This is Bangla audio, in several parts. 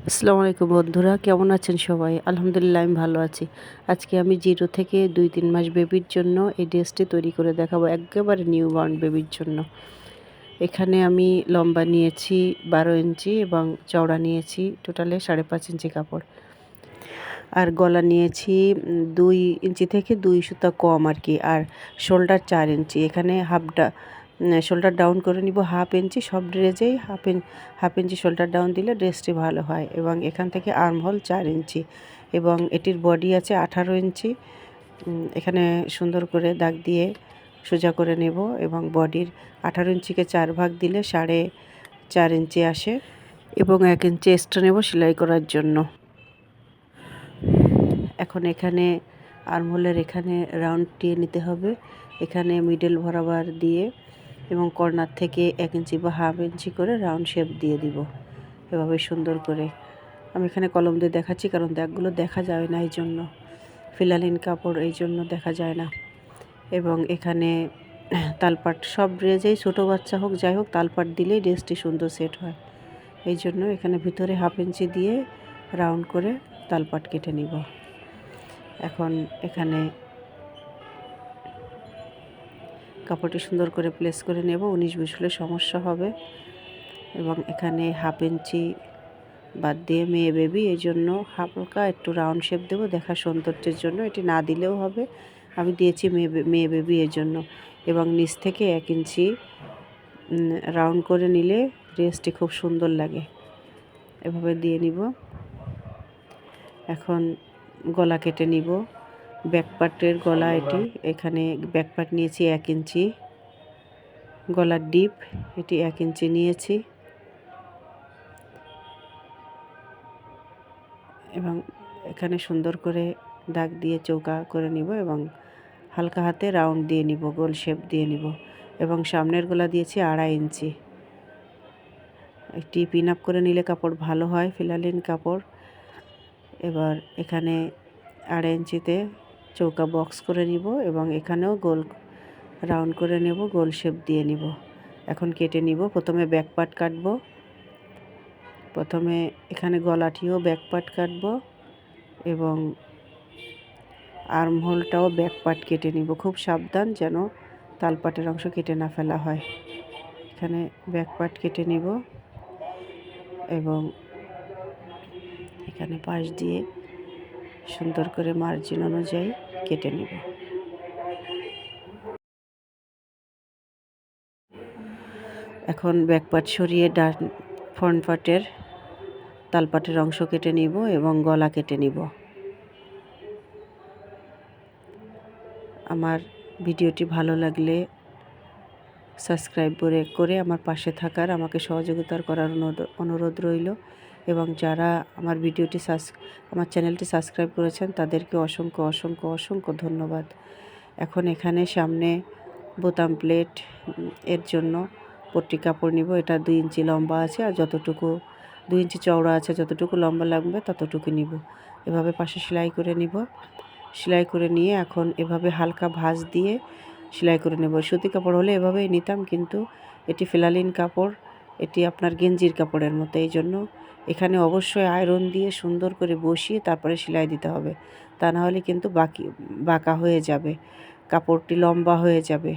আসসালামু আলাইকুম বন্ধুরা, কেমন আছেন সবাই? আলহামদুলিল্লাহ আমি ভালো আছি। আজকে আমি 0 থেকে 2-3 মাস বেবির জন্য এই ড্রেসটি তৈরি করে দেখাবো, একেবারে নিউবর্ন বেবির জন্য। এখানে আমি লম্বা নিয়েছি 12 ইঞ্চি এবং চওড়া নিয়েছি টোটালে 5.5 ইঞ্চি কাপড়। আর গলা নিয়েছি 2 ইঞ্চি থেকে 2 সুতা কম আর কি। আর শোল্ডার 4 ইঞ্চি। এখানে শোল্ডার ডাউন করে নিব হাফ ইঞ্চি। সব ড্রেসেই হাফ ইঞ্চি শোল্ডার ডাউন দিলে ড্রেসটি ভালো হয়। এবং এখান থেকে আর্মহোল 4 ইঞ্চি এবং এটির বডি আছে 18 ইঞ্চি। এখানে সুন্দর করে দাগ দিয়ে সোজা করে নেব এবং বডির 18 ইঞ্চিকে 4 ভাগ দিলে 4.5 ইঞ্চি আসে এবং 1 ইঞ্চি এক্সট্রা নেব সেলাই করার জন্য। এখন এখানে আর্মহোলের এখানে রাউন্ড দিয়ে নিতে হবে। এখানে মিডল বরাবর দিয়ে এবং কর্নার থেকে 1 ইঞ্চি বা হাফ ইঞ্চি করে রাউন্ড শেপ দিয়ে দিব এভাবে সুন্দর করে। আমি এখানে কলম দিয়ে দেখাচ্ছি কারণ দাগগুলো দেখা যায় না, এই জন্য ফিলালিন কাপড় এই জন্য দেখা যায় না। এবং এখানে তালপাট সব ড্রেসেই ছোটো বাচ্চা হোক যাই হোক তালপাট দিলেই ড্রেসটি সুন্দর সেট হয়। এই জন্য এখানে ভিতরে হাফ ইঞ্চি দিয়ে রাউন্ড করে তালপাট কেটে নিব। এখন এখানে কাপড়টি সুন্দর করে প্লেস করে নেব, 19-20 হলে সমস্যা হবে। এবং এখানে হাফ ইঞ্চি বাদ দিয়ে মেয়ে বেবি, এই জন্য হালকা একটু রাউন্ড শেপ দেবো দেখার সৌন্দর্যের জন্য। এটি না দিলেও হবে, আমি দিয়েছি মেয়ে বেবি এর জন্য। এবং নিচ থেকে 1 ইঞ্চি রাউন্ড করে নিলে ড্রেসটি খুব সুন্দর লাগে, এভাবে দিয়ে নিব। এখন গলা কেটে নিব, ব্যাকপার্টের গলা এটি। এখানে ব্যাকপার্ট নিয়েছি 1 ইঞ্চি, গলার ডিপ এটি 1 ইঞ্চি নিয়েছি এবং এখানে সুন্দর করে দাগ দিয়ে চৌকা করে নিব এবং হালকা হাতে রাউন্ড দিয়ে নিব, গোল শেপ দিয়ে নিব। এবং সামনের গলা দিয়েছি 2.5 ইঞ্চি। একটি পিন আপ করে নিলে কাপড় ভালো হয়, ফিলালিন কাপড়। এবার এখানে 2.5 ইঞ্চিতে চৌকা বক্স করে নিব এবং এখানেও গোল রাউন্ড করে নেব, গোল শেপ দিয়ে নিব। এখন কেটে নিব। প্রথমে ব্যাক পার্ট কাটবো, প্রথমে এখানে গলাটিও ব্যাক পার্ট কাটবো এবং আর্মহোলটাও ব্যাক পার্ট কেটে নিব। খুব সাবধান যেন তালপাটের অংশ কেটে না ফেলা হয়। এখানে ব্যাক পার্ট কেটে নিব এবং এখানে পাশ দিয়ে সুন্দর করে মার্জিন অনুযায়ী কেটে নিব। এখন ব্যাক পার্ট সরিয়ে ফ্রন্ট পার্টের তালপাটের অংশ কেটে নিব এবং গলা কেটে নিব। আমার ভিডিওটি ভালো লাগলে সাবস্ক্রাইব করে আমার পাশে থাকার, আমাকে সহযোগিতা করার অনুরোধ রইল। এবং যারা আমার আমার চ্যানেলটি সাবস্ক্রাইব করেছেন তাদেরকে অসংখ্য অসংখ্য অসংখ্য ধন্যবাদ। এখন এখানে সামনে বোতাম প্লেট এর জন্য পট্টি কাপড় নিব। এটা 2 ইঞ্চি লম্বা আছে আর 2 ইঞ্চি চওড়া আছে, যতটুকু লম্বা লাগবে ততটুকু নিব। এভাবে পাশে সেলাই করে নিব। সেলাই করে নিয়ে এখন এভাবে হালকা ভাঁজ দিয়ে সেলাই করে নেব। সুতি কাপড় হলে এভাবেই নিতাম, কিন্তু এটি ফিলালিন কাপড়, এটি আপনার গেঞ্জির কাপড়ের মতো। এই জন্য এখানে অবশ্যই আয়রন দিয়ে সুন্দর করে বসিয়ে তারপরে সেলাই দিতে হবে, তা না হলে কিন্তু বাঁকা হয়ে যাবে, কাপড়টি লম্বা হয়ে যাবে।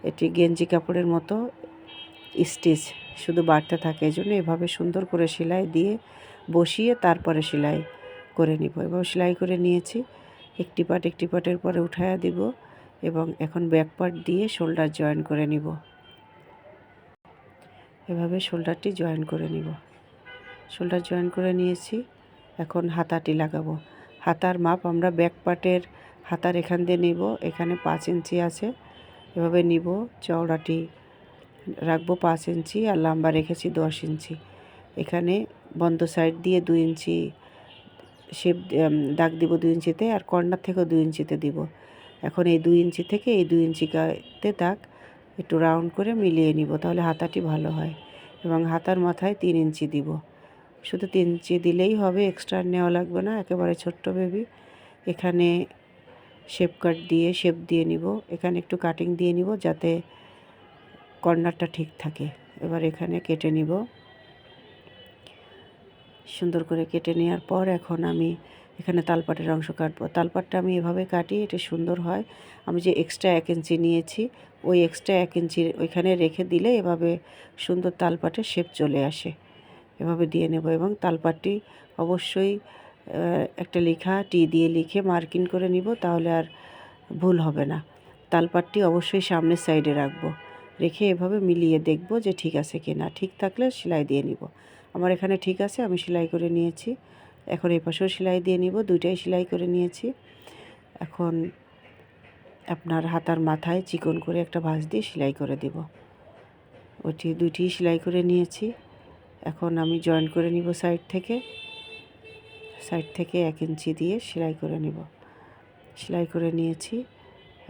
এটি গেঞ্জি কাপড়ের মতো স্টিচ শুধু বাড়তে থাকে, এই জন্য এভাবে সুন্দর করে সেলাই দিয়ে বসিয়ে তারপরে সেলাই করে নিব। এভাবে সেলাই করে নিয়েছি। একটি পার্টের পরে উঠায়া দিব এবং এখন ব্যাক পার্ট দিয়ে শোল্ডার জয়েন করে নিব। এভাবে শোল্ডারটি জয়েন করে নিব। শোল্ডার জয়েন করে নিয়েছি। এখন হাতাটি লাগাবো। হাতার মাপ আমরা ব্যাক পার্টের হাতার এখান দিয়ে নিব। এখানে 5 ইঞ্চি আছে, এভাবে নিব। চওড়াটি রাখবো 5 ইঞ্চি আর লম্বা রেখেছি 10 ইঞ্চি। এখানে বন্ধ সাইড দিয়ে 2 ইঞ্চি শেপ দাগ দিব 2 ইঞ্চিতে, আর কর্নার থেকেও 2 ইঞ্চিতে দিব। এখন এই 2 ইঞ্চি থেকে এই 2 ইঞ্চিতে দাগ একটু রাউন্ড করে মিলিয়ে নিব, তাহলে হাতাটি ভালো হয়। এবং হাতার মাথায় 3 ইঞ্চি দিব। শুধু 3 ইঞ্চি দিলেই হবে, এক্সট্রা নেওয়া লাগবে না, একেবারে ছোট্ট বেবি। এখানে শেপ দিয়ে নিব। এখানে একটু কাটিং দিয়ে নিব যাতে কর্নারটা ঠিক থাকে। এবার এখানে কেটে নিব। সুন্দর করে কেটে নেওয়ার পর এখন আমি এখানে তালপাটের অংশ কাটবো। তালপাটটা আমি এভাবে কাটি, এটা সুন্দর হয়। আমি যে এক্সট্রা 1 ইঞ্চি নিয়েছি, ওই এক্সট্রা 1 ইঞ্চি ওইখানে রেখে দিলে এভাবে সুন্দর তালপাটের শেপ চলে আসে। এভাবে দিয়ে নেব এবং তালপাটটি অবশ্যই একটা লেখা টি দিয়ে লিখে মার্কিং করে নিব, তাহলে আর ভুল হবে না। তালপাটটি অবশ্যই সামনের সাইডে রাখবো, রেখে এভাবে মিলিয়ে দেখব যে ঠিক আছে কি না। ঠিক থাকলে সেলাই দিয়ে নিব। আমার এখানে ঠিক আছে, আমি সেলাই করে নিয়েছি। এখন এই পাশেও সেলাই দিয়ে নিব, দুইটাই সেলাই করে নিয়েছি। এখন আপনার হাতার মাথায় চিকন করে একটা ভাঁজ দিয়ে সেলাই করে দেব। ওইটি দুইটি সেলাই করে নিয়েছি। এখন আমি জয়েন করে নিব সাইড থেকে 1 ইঞ্চি দিয়ে সেলাই করে নিব। সেলাই করে নিয়েছি।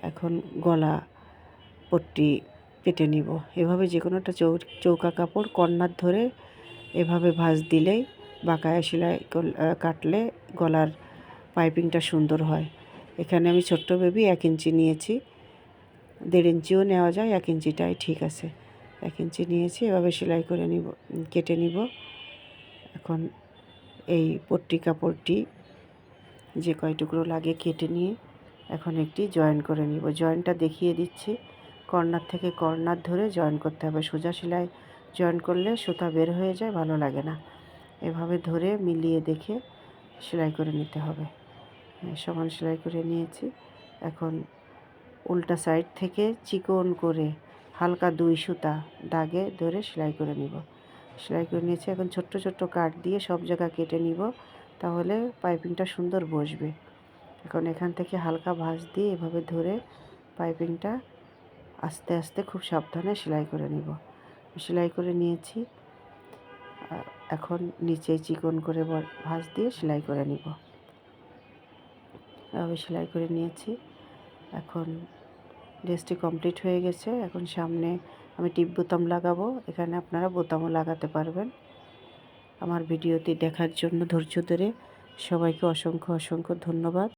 এখন গলা পট্টি কেটে নিব। এভাবে যে কোনো একটা চৌকা কাপড় কর্নার ধরে এভাবে ভাঁজ দিলেই বাঁকায় সেলাই কাটলে গলার পাইপিংটা সুন্দর হয়। এখানে আমি ছোট্ট বেবি 1 ইঞ্চি নিয়েছি, 1.5 ইঞ্চিও নেওয়া যায়, 1 ইঞ্চিটাই ঠিক আছে। 1 ইঞ্চি নিয়েছি, এভাবে সেলাই করে নিব, কেটে নিব। এখন এই পট্টি কাপড়টি যে কয় টুকরো লাগে কেটে নিয়ে এখন একটি জয়েন করে নিব। জয়েনটা দেখিয়ে দিচ্ছি, কর্নার থেকে কর্নার ধরে জয়েন করতে হবে। সোজা সেলাই জয়েন করলে সুতা বের হয়ে যায়, ভালো লাগে না। এভাবে ধরে মিলিয়ে দেখে সেলাই করে নিতে হবে। সমান সেলাই করে নিয়েছি। এখন উল্টা সাইড থেকে চিকন করে হালকা 2 সুতা দাগে ধরে সেলাই করে নিব। সেলাই করে নিয়েছি। এখন ছোট্ট ছোট্ট কাট দিয়ে সব জায়গা কেটে নিব, তাহলে পাইপিংটা সুন্দর বসবে। এখন এখান থেকে হালকা ভাঁজ দিয়ে এভাবে ধরে পাইপিংটা আস্তে আস্তে খুব সাবধানে সেলাই করে নিব। সেলাই করে নিয়েছি। এখন নিচে চিকন করে ভাঁজ দিয়ে সেলাই করে নিব। এভাবে সেলাই করে নিয়েছি। এখন ড্রেসটি কমপ্লিট হয়ে গেছে। এখন সামনে আমি টিপ বোতাম লাগাবো, এখানে আপনারা বোতামও লাগাতে পারবেন। আমার ভিডিওটি দেখার জন্য ধৈর্য ধরে সবাইকে অসংখ্য অসংখ্য ধন্যবাদ।